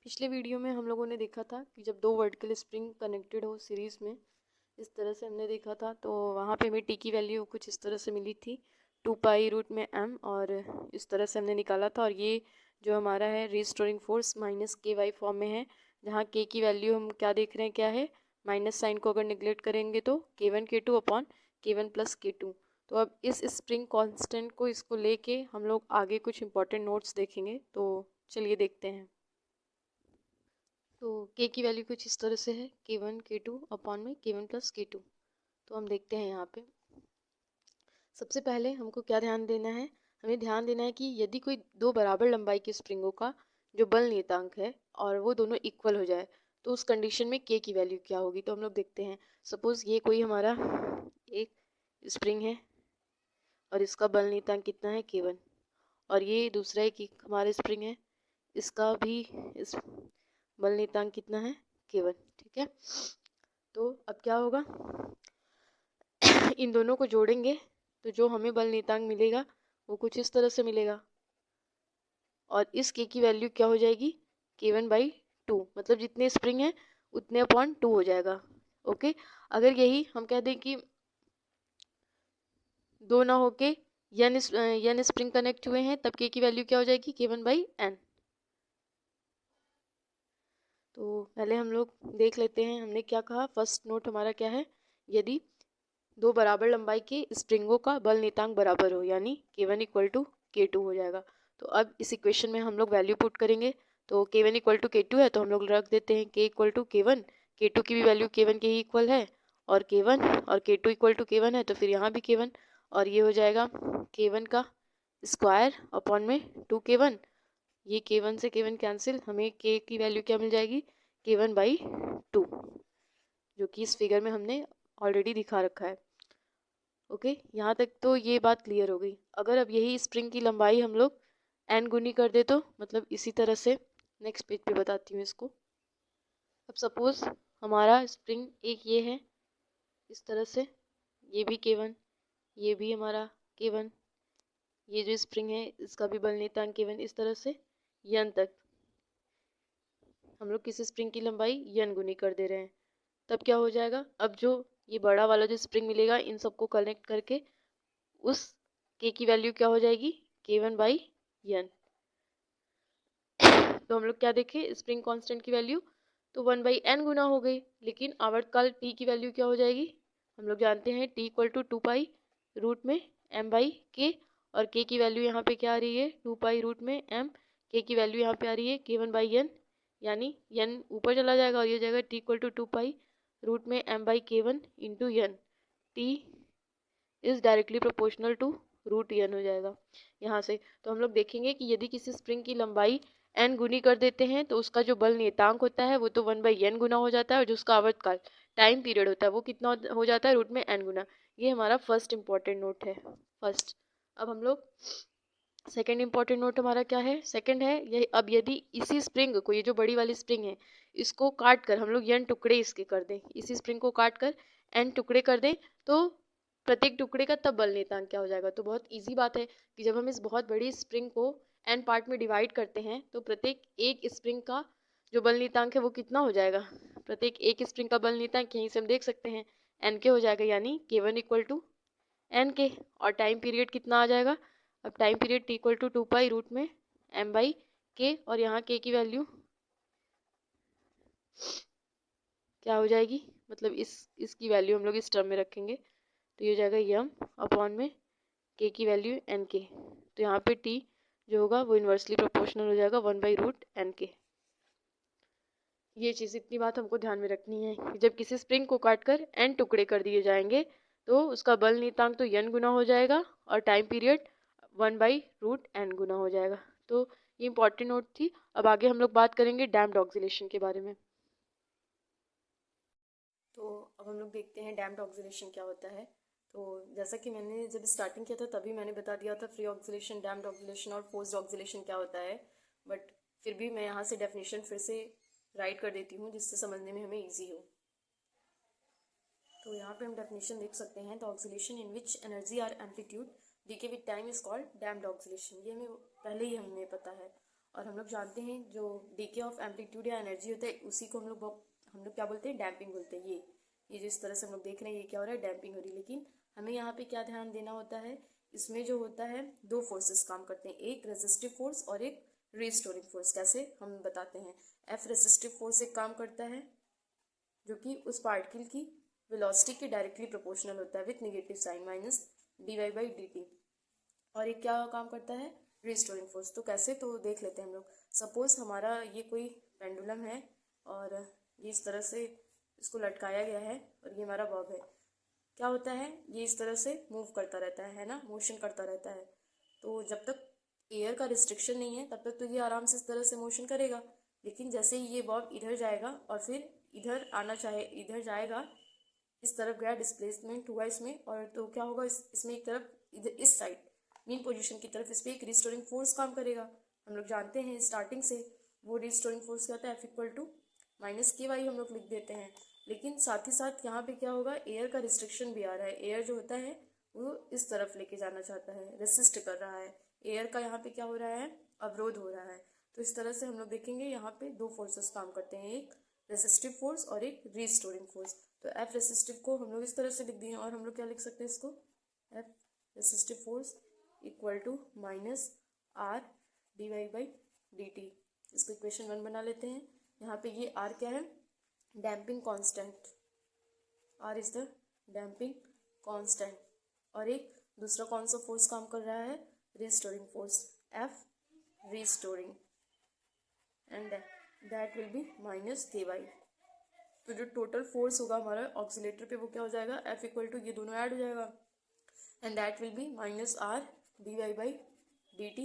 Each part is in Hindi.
पिछले वीडियो में हम लोगों ने देखा था कि जब दो वर्टिकल स्प्रिंग कनेक्टेड हो सीरीज़ में, इस तरह से हमने देखा था, तो वहाँ पे हमें टी की वैल्यू कुछ इस तरह से मिली थी 2π√m, और इस तरह से हमने निकाला था। और ये जो हमारा है रिस्टोरिंग फोर्स -ky फॉर्म में है, जहाँ k की वैल्यू हम क्या देख रहे हैं, क्या है, माइनस साइन को अगर निगलेक्ट करेंगे तो k1 k2 upon k1 + k2। तो अब इस स्प्रिंग कांस्टेंट को इसको लेके हम लोग आगे कुछ इंपॉर्टेंट नोट्स देखेंगे, तो चलिए देखते हैं। तो k की वैल्यू कुछ इस तरह से है, k1 k2 अपॉन में k1 + k2। तो हम देखते हैं यहाँ पे सबसे पहले हमको क्या ध्यान देना है। हमें ध्यान देना है कि यदि कोई दो बराबर लंबाई के स्प्रिंगों का जो बल नियतांक है और वो दोनों इक्वल हो जाए, तो उस कंडीशन में k की वैल्यू क्या होगी। तो हम लोग देखते हैं, सपोज ये कोई हमारा एक स्प्रिंग है और इसका बल नियतांक कितना है, k1, और ये दूसरा एक हमारा स्प्रिंग है, इसका भी इस बल नियतांक कितना है, k1। ठीक है, तो अब क्या होगा, इन दोनों को जोड़ेंगे तो जो हमें बल नियतांक मिलेगा वो कुछ इस तरह से मिलेगा, और इस k की वैल्यू क्या हो जाएगी, k1/2, मतलब जितने स्प्रिंग हैं उतने अपॉन 2 हो जाएगा। ओके, अगर यही हम कह दें कि दो ना होके n स्प्रिंग कनेक्ट हुए हैं, तब k की वैल्यू क्या हो जाएगी, k1/n। तो पहले हम लोग देख लेते हैं हमने क्या कहा। फर्स्ट नोट हमारा क्या है, यदि दो बराबर लंबाई के स्प्रिंगों का बल नियतांक बराबर हो, यानी k1 = k2 हो जाएगा। तो अब इस इक्वेशन में हम लोग वैल्यू पुट करेंगे, तो k1 = k2 है, तो हम लोग रख देते हैं k = k1। k2 की भी वैल्यू k1 के ही इक्वल है, और k1 और k2 = k1 है, तो फिर यहाँ भी k1, और ये हो जाएगा k1 का स्क्वायर अपॉन में 2k1। ये k1 से k1 कैंसिल, हमें k की वैल्यू क्या मिल जाएगी, k1/2, जो कि इस फिगर में हमने ऑलरेडी दिखा रखा है। ओके, यहाँ तक तो ये बात क्लियर हो गई। अगर अब यही स्प्रिंग की लंबाई हम लोग n गुनी कर दे, तो मतलब इसी तरह से नेक्स्ट पेज पे बताती हूँ इसको। अब सपोज हमारा स्प्रिंग एक ये है इस तरह से, ये भी k1, ये भी हमारा k1, ये जो स्प्रिंग है इसका भी बल नियतांक k1, इस तरह से n तक हम लोग किसी स्प्रिंग की लंबाई n गुनी कर दे रहे हैं। तब क्या हो जाएगा, अब जो ये बड़ा वाला जो स्प्रिंग मिलेगा, इन सबको कनेक्ट करके उस k की वैल्यू क्या हो जाएगी, k1/n। तो हम लोग क्या देखें, स्प्रिंग कांस्टेंट की वैल्यू तो 1/n गुना हो गई, लेकिन आवर्तकाल t की वैल्यू क्या हो जाएगी, हम लोग जानते हैं t = 2π√m/k, और k की वैल्यू यहाँ पे क्या आ रही है, 2π√m। k की वैल्यू यहाँ पे आ रही है k1/n, यानी n ऊपर चला जाएगा और ये जाएगा t = 2π√m/k1 × n। t is directly proportional to √n हो जाएगा यहाँ से। तो हम लोग देखेंगे कि यदि किसी स्प्रिंग की लंबाई n गुनी कर देते हैं, तो उसका जो बल नियतांक होता है वो तो 1/n गुना हो जाता है, और जो उसका आवर्तकाल टाइम पीरियड होता है वो कितना हो जाता है, √n गुना। ये हमारा फर्स्ट इंपॉर्टेंट नोट है, फर्स्ट। अब हम लोग सेकेंड इंपॉर्टेंट नोट हमारा क्या है, सेकेंड है ये, अब यदि इसी स्प्रिंग को, ये जो बड़ी वाली स्प्रिंग है, इसको काट कर हम लोग n टुकड़े इसके कर दें, इसी स्प्रिंग को काट कर n टुकड़े कर दें, तो प्रत्येक टुकड़े का तब बल नियतांक क्या हो जाएगा। तो बहुत इजी बात है कि जब हम इस बहुत बड़ी स्प्रिंग को n पार्ट में डिवाइड करते हैं, तो प्रत्येक एक स्प्रिंग का जो बल नियतांक है वो कितना हो जाएगा, प्रत्येक एक स्प्रिंग का बल नियतांक यहीं से हम देख सकते हैं n के हो जाएगा, यानी k1 = n k, और टाइम पीरियड कितना आ जाएगा, अब टाइम पीरियड t = 2π√m/k, और यहाँ k की वैल्यू क्या हो जाएगी, मतलब इसकी वैल्यू हम लोग इस टर्म में रखेंगे, तो ये हो जाएगा m अपॉन में k की वैल्यू n k। तो यहाँ पे t जो होगा वो इन्वर्सली प्रोपोर्शनल हो जाएगा 1/√n k। ये चीज़, इतनी बात हमको ध्यान में रखनी है कि जब किसी स्प्रिंग को काटकर n टुकड़े कर दिए जाएंगे, तो उसका बल नियतांक तो n गुना हो जाएगा, और टाइम पीरियड 1/√n गुना हो जाएगा। तो ये इंपॉर्टेंट नोट थी। अब आगे हम लोग बात करेंगे डैम्प्ड ऑक्सीलेशन के बारे में। तो अब हम लोग देखते हैं डैम्प्ड ऑक्सीलेशन क्या होता है। तो जैसा कि मैंने जब स्टार्टिंग किया था तभी मैंने बता दिया था फ्री ऑक्सीलेशन, डैम्प्ड ऑक्सीलेशन और फोर्स्ड ऑक्सीलेशन क्या होता है, बट फिर भी मैं यहाँ से डेफिनेशन फिर से राइट कर देती हूँ जिससे समझने में हमें ईजी हो। तो यहाँ पे हम डेफिनेशन देख सकते हैं, the oscillation in which energy or amplitude decay with time is called damped oscillation. ये हमें पहले ही हमें पता है। और हम लोग जानते हैं जो डीके ऑफ एम्पलीट्यूड या एनर्जी होता है उसी को हम लोग क्या बोलते हैं, डैम्पिंग बोलते हैं। ये जिस तरह से हम लोग देख रहे हैं ये क्या हो रहा है, डैम्पिंग हो रही है। लेकिन हमें यहाँ पे क्या ध्यान देना होता है, इसमें जो होता है दो फोर्सेस काम करते हैं, एक रेजिस्टिव फोर्स और एक रीस्टोरिंग फोर्स। कैसे हम बताते हैं, एफ रेजिस्टिव फोर्स एक काम करता है जो कि उस पार्टिकल की वेलोसिटी के डायरेक्टली प्रोपोर्शनल होता है with negative sign minus dy/dt। और ये क्या काम करता है, रिस्टोरिंग फोर्स। तो कैसे, तो देख लेते हैं हम लोग। सपोज हमारा ये कोई पेंडुलम है और ये इस तरह से इसको लटकाया गया है और ये हमारा बॉब है। क्या होता है, ये इस तरह से मूव करता रहता है ना, मोशन करता रहता है। तो जब तक एयर का रिस्ट्रिक्शन नहीं है तब तक तो ये आराम से इस तरह से मोशन करेगा। लेकिन जैसे ही ये बॉब इधर जाएगा और फिर इधर आना चाहे, इधर जाएगा, इस तरफ गया, डिस्प्लेसमेंट हुआ इसमें, और तो क्या होगा, इसमें एक तरफ इधर इस साइड मीन पोजीशन की तरफ इस पर एक रिस्टोरिंग फोर्स काम करेगा। हम लोग जानते हैं स्टार्टिंग से वो रिस्टोरिंग फोर्स क्या होता है, F=-KY हम लोग लिख देते हैं। लेकिन साथ ही साथ यहाँ पे क्या होगा, एयर का रिस्ट्रिक्शन भी आ रहा है। एयर जो होता है वो इस तरफ लेके जाना चाहता है, रेसिस्ट कर रहा है। एयर का यहाँ पे क्या हो रहा है, अवरोध हो रहा है। तो इस तरह से हम लोग देखेंगे यहाँ पे दो फोर्सेस काम करते हैं, एक रेसिस्टिव फोर्स और एक रिस्टोरिंग फोर्स। तो एफ रेसिस्टिव को हम लोग इस तरह से लिख दिए, और हम लोग क्या लिख सकते हैं इसको, F resistive force equal to -R/dy/dt। इसको इक्वेशन 1 बना लेते हैं। यहाँ पे ये R क्या है, damping constant. R is the damping constant. और एक दूसरा कौन सा फोर्स काम कर रहा है, restoring force, F restoring, and that will be -KY। तो जो टोटल फोर्स होगा हमारा ऑक्सीलेटर पे वो क्या हो जाएगा, F=, ये दोनों ऐड हो जाएगा, and that will be -R/dy/dt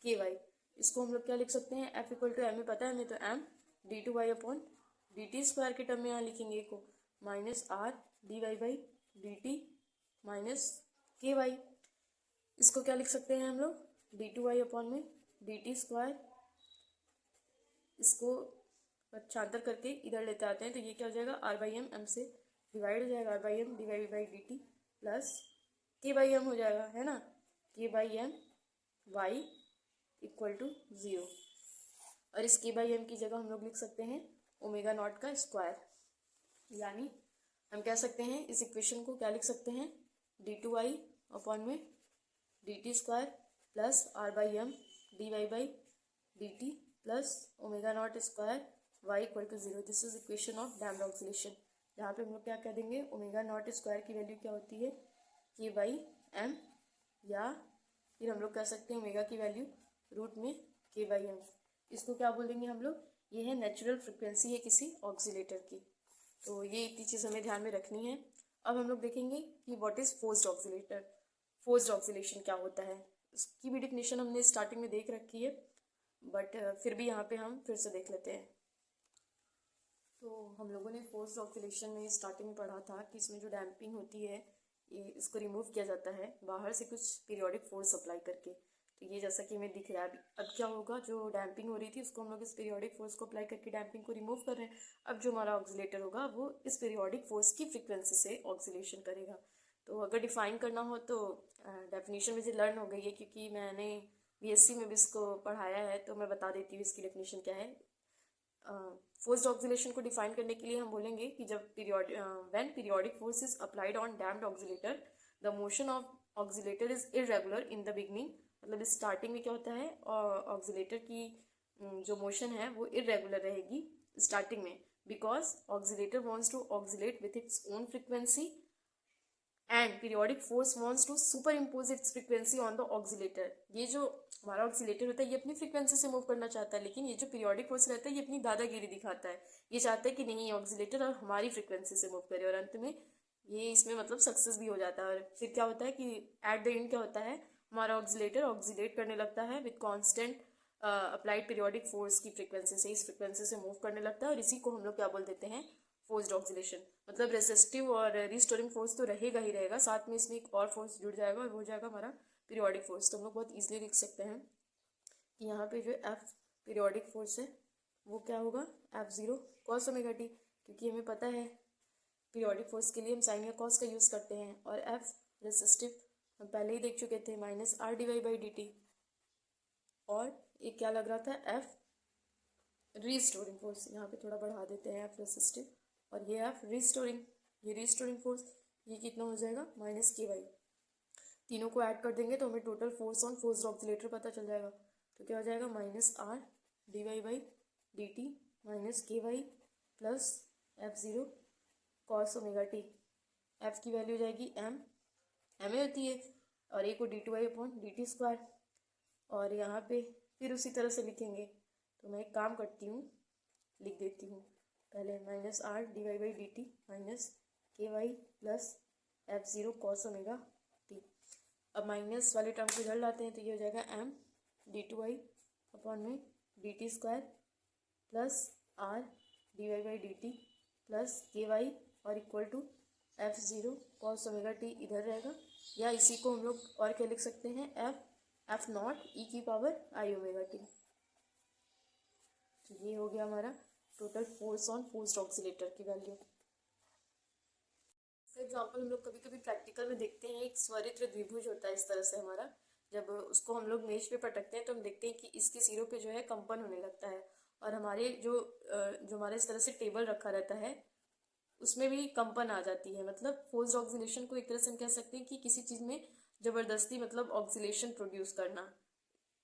-KY। इसको हम लोग क्या लिख सकते हैं, F=m में पता है हमें, तो m d2y/dt² के टर्म में यहाँ लिखेंगे को, -R/dy/dt -KY। इसको क्या लिख सकते हैं हम लोग, d2y/dt²। इसको पक्षांतर करके इधर लेते आते हैं तो ये क्या हो जाएगा, R/m, m से डिवाइड हो जाएगा, R/m dy/dt प्लस K/m हो जाएगा, है ना, K/m y = 0। और इस K/m की जगह हम लोग लिख सकते हैं ω0 का स्क्वायर। यानी हम कह सकते हैं इस इक्वेशन को क्या लिख सकते हैं, d2y/dt² plus R/m dy/dt plus ω0² y = 0। This is equation of damped oscillation. जहाँ पे हम लोग क्या कह देंगे, ω0² की वैल्यू क्या होती है, K/m, या फिर हम लोग कह सकते हैं ओमेगा की वैल्यू √K/m। इसको क्या बोलेंगे हम लोग, ये है नेचुरल फ्रिक्वेंसी है किसी ऑक्सीलेटर की। तो ये इतनी चीज़ हमें ध्यान में रखनी है। अब हम लोग देखेंगे कि what is forced oscillator, forced oscillation क्या होता है। इसकी भी डिफिनेशन हमने स्टार्टिंग में देख रखी है, बट फिर भी यहाँ पे हम फिर से देख लेते हैं। तो हम लोगों ने फोर्स्ड ऑक्सीलेशन में स्टार्टिंग में पढ़ा था कि इसमें जो डैम्पिंग होती है ये इसको रिमूव किया जाता है बाहर से कुछ पीरियोडिक फोर्स अप्लाई करके। तो ये जैसा कि हमें दिख रहा है, अब क्या होगा, जो डैम्पिंग हो रही थी उसको हम लोग इस पीरियोडिक फोर्स को अप्लाई करके डैम्पिंग को रिमूव कर रहे हैं। अब जो हमारा ऑक्सीलेटर होगा वो इस पीरियोडिक फोर्स की फ्रिक्वेंसी से ऑक्सीलेशन करेगा। तो अगर डिफाइन करना हो तो डेफिनेशन मुझे लर्न हो गई है, क्योंकि मैंने BSc में भी इसको पढ़ाया है, तो मैं बता देती हूँ इसकी डेफिनेशन क्या है। फोर्स्ड ऑक्सीलेशन को डिफाइन करने के लिए हम बोलेंगे कि जब when periodic force is applied on damped oscillator the motion of oscillator is irregular in the beginning. मतलब स्टार्टिंग में क्या होता है, ऑक्सीलेटर की जो मोशन है वो इरेगुलर रहेगी स्टार्टिंग में, because oscillator wants to oscillate with its own frequency and periodic force wants to superimpose its frequency on the oscillator. ये जो हमारा ऑक्सीलेटर होता है ये अपनी फ्रिक्वेंसी से मूव करना चाहता है, लेकिन ये जो पीरियोडिक फोर्स रहता है ये अपनी दादागिरी दिखाता है। ये चाहता है कि नहीं, ये ऑक्सीलेटर और हमारी फ्रिक्वेंसी से मूव करे, और अंत में ये इसमें मतलब सक्सेस भी हो जाता है। और फिर क्या होता है कि एट द एंड क्या होता है, हमारा ऑक्सीलेटर ऑक्सीलेट करने लगता है with constant applied periodic force की फ्रिक्वेंसी से, इस फ्रिक्वेंसी से मूव करने लगता है। और इसी को हम लोग क्या बोल देते हैं, फोर्स्ड ऑक्सीलेशन। मतलब रेसिस्टिव और रिस्टोरिंग फोर्स तो रहेगा ही रहेगा, साथ में इसमें एक और फोर्स जुड़ जाएगा और वो हो जाएगा हमारा पीरियोडिक फोर्स। तो हम लोग बहुत ईजिली लिख सकते हैं कि यहाँ पे जो F पीरियोडिक फोर्स है वो क्या होगा, F0 cos ω t, क्योंकि हमें पता है पीरियोडिक फोर्स के लिए हम साइन या कॉस का यूज़ करते हैं। और F रेसिस्टिव हम पहले ही देख चुके थे, -R/dy/dt। और एक क्या लग रहा था, एफ रीस्टोरिंग फोर्स, यहाँ पे थोड़ा बढ़ा देते हैं, एफ रेसिस्टिव और ये एफ रीस्टोरिंग, ये रीस्टोरिंग फोर्स, ये कितना हो जाएगा माइनस के वाई। तीनों को ऐड कर देंगे तो हमें total force on force oscillator पता चल जाएगा। तो क्या हो जाएगा minus R D Y by D T minus K Y plus F zero cos omega T. F की वैल्यू हो जाएगी एम, एम ए होती है, और ए को D two Y upon D T square. और यहाँ पे फिर उसी तरह से लिखेंगे, तो मैं एक काम करती हूँ, लिख देती हूँ पहले minus R D Y by D T minus K Y plus F zero cos omega T. अब माइनस वाले टर्म को इधर लाते हैं तो ये हो जाएगा M D two Y upon में D T square plus R D Y by D T plus K Y और equal to F zero cos omega T इधर रहेगा, या इसी को हम लोग और क्या लिख सकते हैं, एफ नॉट ई की पावर आई ओमेगा टी। तो ये हो गया हमारा total force on forced oscillator की वैल्यू। फॉर एग्जाम्पल हम लोग कभी कभी प्रैक्टिकल में देखते हैं, एक स्वरित्र द्विभुज होता है इस तरह से हमारा, जब उसको हम लोग मेज पे पटकते हैं तो हम देखते हैं कि इसके सिरों पे जो है कंपन होने लगता है, और हमारे जो हमारे इस तरह से टेबल रखा रहता है उसमें भी कंपन आ जाती है। मतलब फोर्स्ड ऑक्सीलेशन को एक तरह से हम कह सकते हैं कि किसी चीज़ में ज़बरदस्ती मतलब ऑक्सीलेशन प्रोड्यूस करना।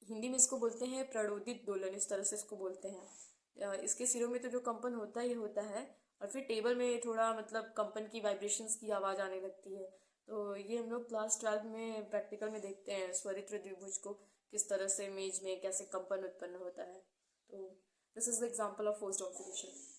हिंदी में इसको बोलते हैं प्रणोदित दोलन, इस तरह से इसको बोलते हैं। इसके सिरों में तो जो कंपन होता ही होता है, और फिर टेबल में थोड़ा मतलब कंपन की वाइब्रेशंस की आवाज़ आने लगती है। तो ये हम लोग क्लास 12 में प्रैक्टिकल में देखते हैं स्वरित्र द्विभुज को किस तरह से मेज में कैसे कंपन उत्पन्न होता है। तो this is the example of forced oscillation.